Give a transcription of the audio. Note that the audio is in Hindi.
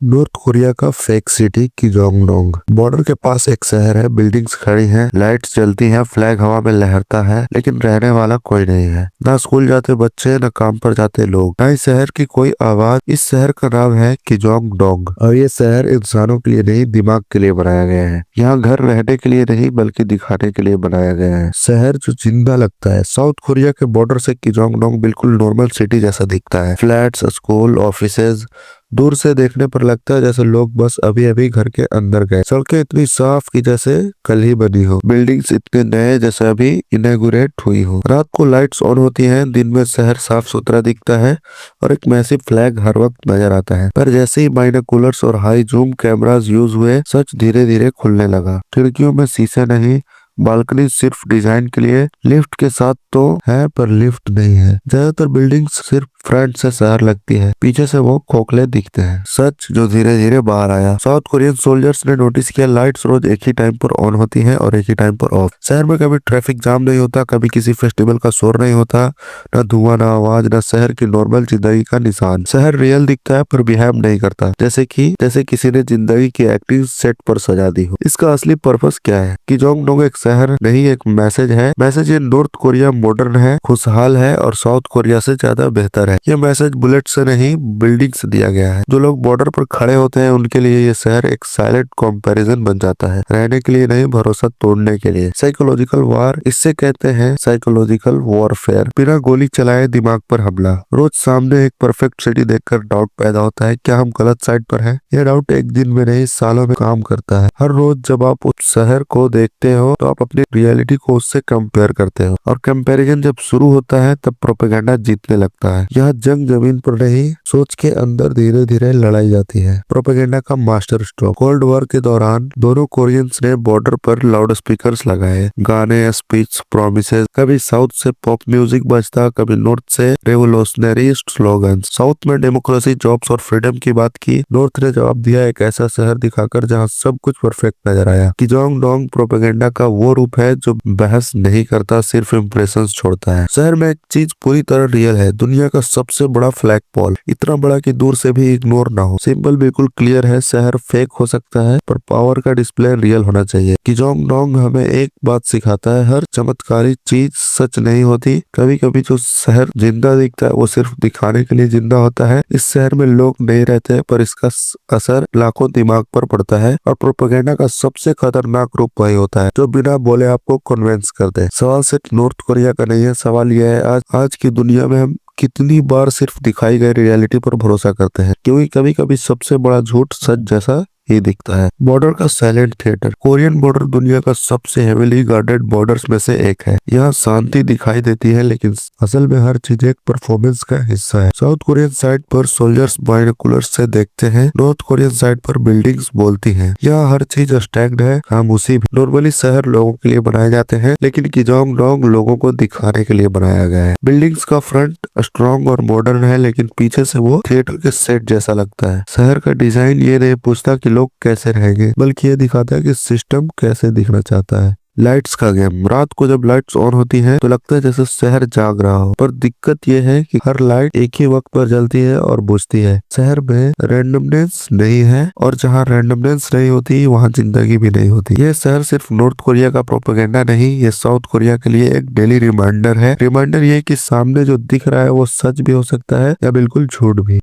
नॉर्थ कोरिया का फेक सिटी किजोंगडोंग। बॉर्डर के पास एक शहर है, बिल्डिंग्स खड़ी हैं, लाइट्स जलती हैं, फ्लैग हवा में लहरता है, लेकिन रहने वाला कोई नहीं है। ना स्कूल जाते बच्चे, ना काम पर जाते लोग, ना इस शहर की कोई आवाज। इस शहर का नाम है किजोंगडोंग और ये शहर इंसानों के लिए नहीं, दिमाग के लिए बनाया गया है। यहाँ घर रहने के लिए नहीं बल्कि दिखाने के लिए बनाया गया है। शहर जो जिंदा लगता है। साउथ कोरिया के बॉर्डर से किजोंगडोंग बिल्कुल नॉर्मल सिटी जैसा दिखता है। फ्लैट्स, स्कूल, ऑफिसेज, दूर से देखने पर लगता है जैसे लोग बस अभी अभी घर के अंदर गए। सड़कें इतनी साफ की जैसे कल ही बनी हो। बिल्डिंग्स इतने नए जैसे अभी इनॉग्रेट हुई हो। रात को लाइट्स ऑन होती हैं, दिन में शहर साफ सुथरा दिखता है और एक मैसिव फ्लैग हर वक्त नजर आता है। पर जैसे ही बाइनोकुलर्स और हाई जूम कैमरास यूज हुए, सच धीरे धीरे खुलने लगा। खिड़कियों में शीशे नहीं, बालकनी सिर्फ डिजाइन के लिए। लिफ्ट के साथ तो है पर लिफ्ट नहीं है। ज्यादातर बिल्डिंग्स सिर्फ फ्रंट से शहर लगती है, पीछे से वो खोखले दिखते हैं। सच जो धीरे धीरे बाहर आया। साउथ कोरियन सोल्जर्स ने नोटिस किया, लाइट्स रोज एक ही टाइम पर ऑन होती हैं और एक ही टाइम पर ऑफ। शहर में कभी ट्रैफिक जाम नहीं होता, कभी किसी फेस्टिवल का शोर नहीं होता, ना धुआं, ना आवाज, ना शहर की नॉर्मल जिंदगी का निशान। शहर रियल दिखता है पर बिहेव नहीं करता, जैसे किसी ने जिंदगी की एक्टिंग सेट पर सजा दी हो। इसका असली पर्पस क्या है? किजोंगडोंग एक शहर नहीं, एक मैसेज है। मैसेज ये नॉर्थ कोरिया मॉडर्न है, खुशहाल है और साउथ कोरिया से ज्यादा बेहतर है। यह मैसेज बुलेट से नहीं, बिल्डिंग से दिया गया है। जो लोग बॉर्डर पर खड़े होते हैं उनके लिए ये शहर एक साइलेंट कंपैरिजन बन जाता है। रहने के लिए नहीं, भरोसा तोड़ने के लिए। साइकोलॉजिकल वार इससे कहते हैं, साइकोलॉजिकल वॉरफेयर। बिना गोली चलाए दिमाग पर हमला। रोज सामने एक परफेक्ट सिटी देखकर डाउट पैदा होता है, क्या हम गलत साइड पर हैं? यह डाउट एक दिन में नहीं, सालों में काम करता है। हर रोज जब आप उस शहर को देखते हो तो आप अपनी रियलिटी को उससे कंपेयर करते हो, और कंपैरिजन जब शुरू होता है तब प्रोपेगेंडा जीतने लगता है। यहाँ जंग जमीन पर नहीं, सोच के अंदर धीरे धीरे लड़ाई जाती है। प्रोपेगेंडा का मास्टर स्ट्रोक। कोल्ड वॉर के दौरान दोनों कोरियंस ने बॉर्डर पर लाउड स्पीकर्स लगाए, गाने, स्पीच, प्रोमिसेस। कभी साउथ से पॉप म्यूजिक बजता, कभी नॉर्थ से रेवोल्यूशनरी स्लोगन। साउथ में डेमोक्रेसी, जॉब्स और फ्रीडम की बात की, नॉर्थ ने जवाब दिया एक ऐसा शहर दिखाकर जहाँ सब कुछ परफेक्ट नजर आया। किजोंगडोंग प्रोपेगेंडा का वो रूप है जो बहस नहीं करता, सिर्फ इम्प्रेशंस छोड़ता है। शहर में एक चीज पूरी तरह रियल है, दुनिया का सबसे बड़ा फ्लैग पोल, इतना बड़ा कि दूर से भी इग्नोर ना हो। सिंबल बिल्कुल क्लियर है। शहर फेक हो सकता है पर पावर का डिस्प्ले रियल होना चाहिए। किजोंगडोंग हमें एक बात सिखाता है, हर चमत्कारी चीज सच नहीं होती। कभी कभी जो शहर जिंदा दिखता है वो सिर्फ दिखाने के लिए जिंदा होता है। इस शहर में लोग नहीं रहते पर इसका असर लाखों दिमाग पर पड़ता है, और प्रोपेगेंडा का सबसे खतरनाक रूप वही होता है जो बिना बोले आपको कन्विंस कर दे। सवाल सिर्फ नॉर्थ कोरिया का नहीं है, सवाल यह है आज की दुनिया में हम कितनी बार सिर्फ दिखाई गई रियलिटी पर भरोसा करते हैं, क्योंकि कभी कभी सबसे बड़ा झूठ सच जैसा ही दिखता है। बॉर्डर का साइलेंट थिएटर। कोरियन बॉर्डर दुनिया का सबसे हेवीली गार्डेड बॉर्डर्स में से एक है। यहाँ शांति दिखाई देती है लेकिन असल में हर चीज एक परफॉर्मेंस का हिस्सा है। साउथ कोरियन साइड पर सोल्जर्स बाइनोकुलर्स से देखते हैं, नॉर्थ कोरियन साइड पर बिल्डिंग्स बोलती हैं। यहाँ हर चीज स्टैग्ड है, खामोशी भी। नॉर्मली शहर लोगों के लिए बनाए जाते हैं, लेकिन किजोंगडोंग लोगों को दिखाने के लिए बनाया गया है। बिल्डिंग्स का फ्रंट स्ट्रॉन्ग और मॉडर्न है, लेकिन पीछे से वो थिएटर के सेट जैसा लगता है। शहर का डिजाइन ये नहीं पूछता कि लोग कैसे रहेंगे, बल्कि ये दिखाता है कि सिस्टम कैसे दिखना चाहता है। लाइट्स का गेम। रात को जब लाइट्स ऑन होती हैं तो लगता है जैसे शहर जाग रहा हो, पर दिक्कत ये है कि हर लाइट एक ही वक्त पर जलती है और बुझती है। शहर में रैंडमनेस नहीं है, और जहाँ रैंडमनेस नहीं होती वहाँ जिंदगी भी नहीं होती। ये शहर सिर्फ नॉर्थ कोरिया का प्रोपेगेंडा नहीं, ये साउथ कोरिया के लिए एक डेली रिमाइंडर है। रिमाइंडर ये कि सामने जो दिख रहा है वो सच भी हो सकता है या बिल्कुल झूठ भी।